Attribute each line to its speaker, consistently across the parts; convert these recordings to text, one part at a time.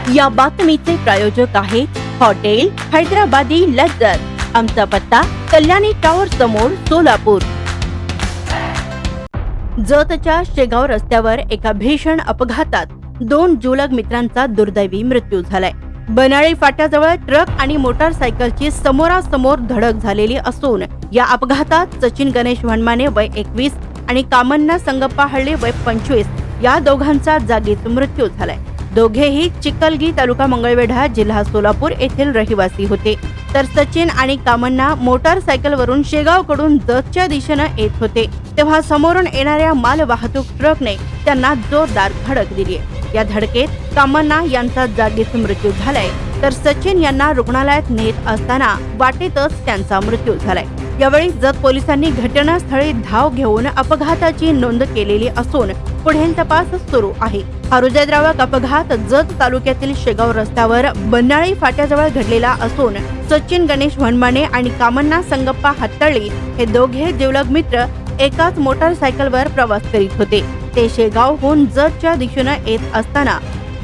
Speaker 1: या बातमीचे प्रायोजक आहे हॉटेल हैदराबादी लज्जत। आमचा पत्ता कल्याणी टावर समोर सोलापूर। जतच्या शेगाव रस्त्यावर एका भीषण अपघातात 2 जुलग मित्रांचा दुर्दैवी मृत्यू झालाय। बनाळी फाट्याजवळ ट्रक आणि मोटारसायकलची समोरासमोर धडक झालेली असून या अपघातात सचिन गणेश वनमाने वय 21 आणि कामन्ना संगप्पा हळ्ळे वय 25 या दोघांचा जागीच मृत्यू झालाय। दोघेही चिखलगी तालुका मंगळवेढा जिल्हा सोलापूर येथील रहिवासी होते, तर सचिन आणि कामन्ना मोटारसायकलवरून शेगावकडून जतच्या दिशेने येत होते तेव्हा समोरून येणाऱ्या मालवाहतूक ट्रकने त्यांना जोरदार धडक दिली। या धडकेत कामन्ना यांचा जागीच मृत्यू झालाय, तर सचिन यांना रुग्णालयात नेत असताना वाटेतच त्यांचा मृत्यू झालाय। यावेळी जत पोलिसांनी घटनास्थळी धाव घेऊन अपघाताची नोंद केलेली असून पुढील तपास सुरू आहे। हा हृदयद्रावक अपघात जत तालुक्यातील शेगाव रस्त्यावर बनाळी फाट्याजवळ घडलेला असून सचिन गणेश वनमाने आणि कामन्ना संगप्पा हत्तळी हे दोघे जिवलग मित्र एकाच मोटारसायकलवर प्रवास करीत होते। ते शेगावहून जतच्या दिशेने येत असताना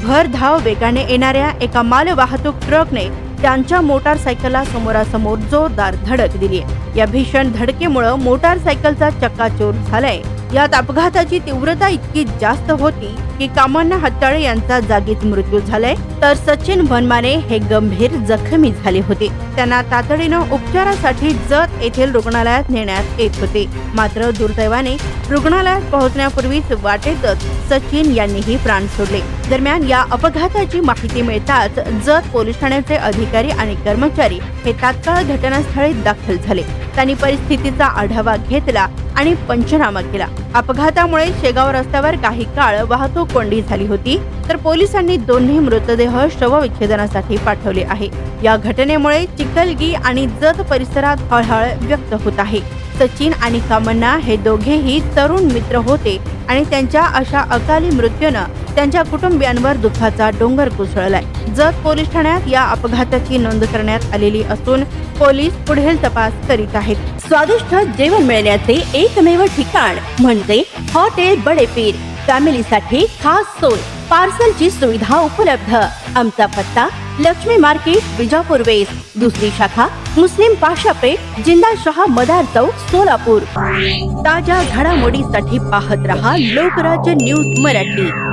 Speaker 1: भरधाव वेगाने येणाऱ्या एका मालवाहतूक ट्रकने त्यांच्या मोटारसायकलला समोरासमोर जोरदार धडक दिली। या भीषण धडकेमुळे मोटारसायकलचा चक्काचूर झालाय। यात अपघाताची तीव्रता इतकी जास्त होती की कामन्ना हत्तळे यांचा जागीच मृत्यू झालाय, तर सचिन वनमाने हे गंभीर जखमी झाले होते। त्यांना तातडीनं उपचारासाठी जत येथील रुग्णालयात नेण्यात येत होते, मात्र दुर्दैवाने रुग्णालयात पोहोचण्यापूर्वीच वाटेतच सचिन यांनीही प्राण सोडले। दरम्यान या अपघाताची माहिती मिळताच जत पोलीस ठाण्याचे अधिकारी आणि कर्मचारी हे तात्काळ घटनास्थळी दाखल झाले। त्यांनी परिस्थितीचा आढावा घेतला आणि पंचनामा केला। अपघातामुळे शेगाव रस्त्यावर काही काळ वाहतूक कोंडी झाली होती, तर पोलिसांनी दोन्ही मृतदेह शवविच्छेदनासाठी पाठवले आहे। या घटनेमुळे चिखलगी आणि जत परिसरात हळहळ व्यक्त होत आहे। सचिन आणि कामन्ना हे दोघेही तरुण मित्र होते आणि त्यांच्या अशा अकाली मृत्यूने त्यांच्या कुटुंबियांवर दुःखाचा डोंगर कोसळलाय। जत पोलीस ठाण्यात या अपघाताची नोंद करण्यात आलेली असून पोलीस पुढील तपास करीत आहेत। स्वादिष्ट जेवण मिळण्याचे एकमेव ठिकाण म्हणजे हॉटेल बडे पीर। फॅमिलीसाठी खास सोय, पार्सलची सुविधा उपलब्ध। आमचा पत्ता लक्ष्मी मार्केट विजापूर वेस्ट, दुसरी शाखा मुस्लिम पाशापेठ जिंदाशाह मदार चौक सोलापूर। ताज्या घडामोडीसाठी पाहत रहा लोकराज्य न्यूज मराठी।